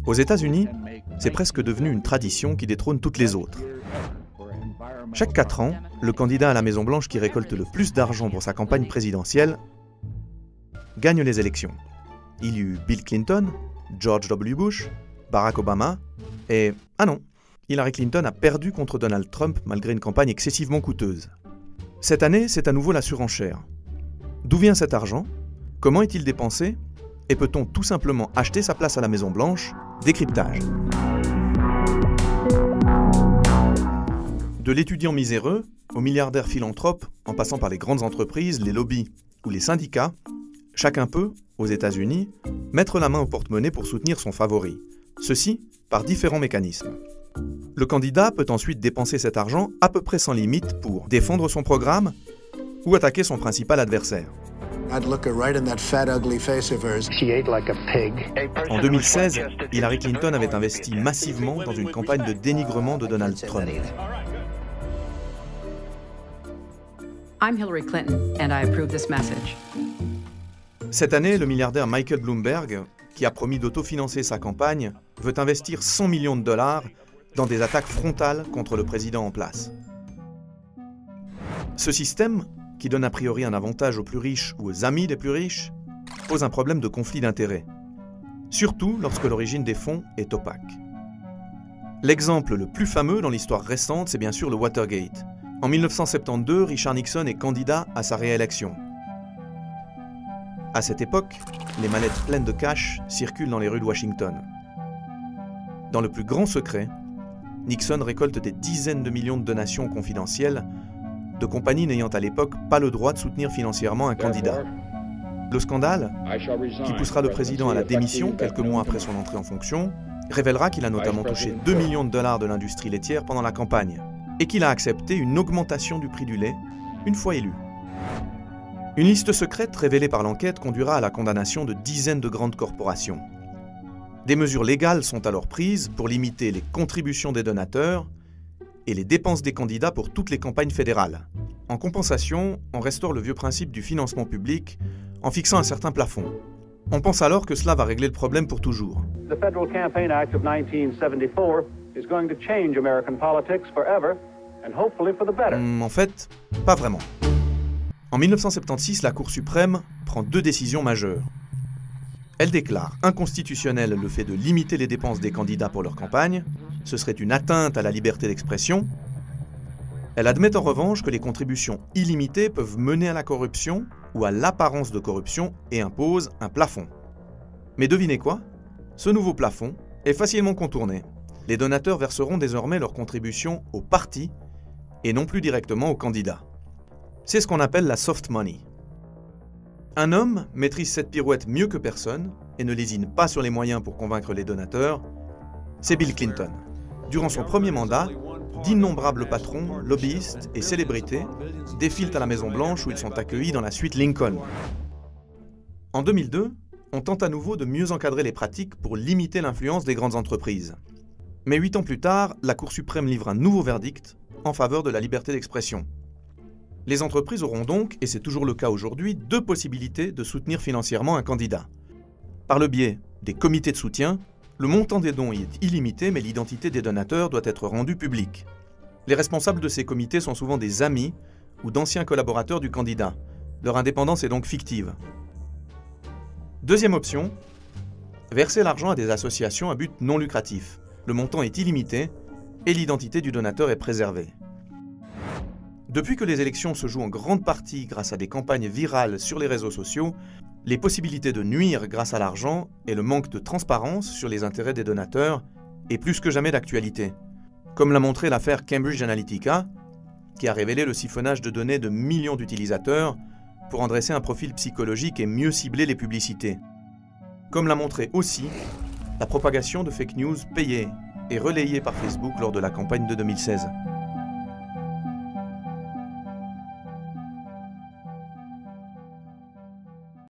Aux États-Unis, c'est presque devenu une tradition qui détrône toutes les autres. Chaque 4 ans, le candidat à la Maison-Blanche qui récolte le plus d'argent pour sa campagne présidentielle gagne les élections. Il y eut Bill Clinton, George W. Bush, Barack Obama et... ah non, Hillary Clinton a perdu contre Donald Trump malgré une campagne excessivement coûteuse. Cette année, c'est à nouveau la surenchère. D'où vient cet argent? Comment est-il dépensé? Et peut-on tout simplement acheter sa place à la Maison-Blanche? Décryptage. De l'étudiant miséreux au milliardaire philanthrope, en passant par les grandes entreprises, les lobbies ou les syndicats, chacun peut, aux États-Unis, mettre la main au porte-monnaie pour soutenir son favori. Ceci par différents mécanismes. Le candidat peut ensuite dépenser cet argent à peu près sans limite pour défendre son programme ou attaquer son principal adversaire. En 2016, Hillary Clinton avait investi massivement dans une campagne de dénigrement de Donald Trump. I'm Hillary Clinton, and I approve this message. Cette année, le milliardaire Michael Bloomberg, qui a promis d'autofinancer sa campagne, veut investir 100 millions de dollars dans des attaques frontales contre le président en place. Ce système, qui donne a priori un avantage aux plus riches ou aux amis des plus riches, pose un problème de conflit d'intérêts, surtout lorsque l'origine des fonds est opaque. L'exemple le plus fameux dans l'histoire récente, c'est bien sûr le Watergate. En 1972, Richard Nixon est candidat à sa réélection. À cette époque, les mallettes pleines de cash circulent dans les rues de Washington. Dans le plus grand secret, Nixon récolte des dizaines de millions de donations confidentielles de compagnies n'ayant à l'époque pas le droit de soutenir financièrement un candidat. Le scandale, qui poussera le président à la démission quelques mois après son entrée en fonction, révélera qu'il a notamment touché 2 millions de dollars de l'industrie laitière pendant la campagne et qu'il a accepté une augmentation du prix du lait une fois élu. Une liste secrète révélée par l'enquête conduira à la condamnation de dizaines de grandes corporations. Des mesures légales sont alors prises pour limiter les contributions des donateurs et les dépenses des candidats pour toutes les campagnes fédérales. En compensation, on restaure le vieux principe du financement public en fixant un certain plafond. On pense alors que cela va régler le problème pour toujours. The Federal Campaign Act of 1974 is going to change American politics forever and hopefully for the better. En fait, pas vraiment. En 1976, la Cour suprême prend 2 décisions majeures. Elle déclare inconstitutionnel le fait de limiter les dépenses des candidats pour leur campagne, ce serait une atteinte à la liberté d'expression. Elle admet en revanche que les contributions illimitées peuvent mener à la corruption ou à l'apparence de corruption et impose un plafond. Mais devinez quoi? Ce nouveau plafond est facilement contourné. Les donateurs verseront désormais leurs contributions au parti et non plus directement aux candidats. C'est ce qu'on appelle la soft money. Un homme maîtrise cette pirouette mieux que personne et ne lésine pas sur les moyens pour convaincre les donateurs, c'est Bill Clinton. Durant son premier mandat, d'innombrables patrons, lobbyistes et célébrités défilent à la Maison-Blanche où ils sont accueillis dans la suite Lincoln. En 2002, on tente à nouveau de mieux encadrer les pratiques pour limiter l'influence des grandes entreprises. Mais 8 ans plus tard, la Cour suprême livre un nouveau verdict en faveur de la liberté d'expression. Les entreprises auront donc, et c'est toujours le cas aujourd'hui, 2 possibilités de soutenir financièrement un candidat. Par le biais des comités de soutien, le montant des dons y est illimité, mais l'identité des donateurs doit être rendue publique. Les responsables de ces comités sont souvent des amis ou d'anciens collaborateurs du candidat. Leur indépendance est donc fictive. Deuxième option, verser l'argent à des associations à but non lucratif. Le montant est illimité et l'identité du donateur est préservée. Depuis que les élections se jouent en grande partie grâce à des campagnes virales sur les réseaux sociaux, les possibilités de nuire grâce à l'argent et le manque de transparence sur les intérêts des donateurs est plus que jamais d'actualité. Comme l'a montré l'affaire Cambridge Analytica, qui a révélé le siphonnage de données de millions d'utilisateurs pour en dresser un profil psychologique et mieux cibler les publicités. Comme l'a montré aussi la propagation de fake news payées et relayées par Facebook lors de la campagne de 2016.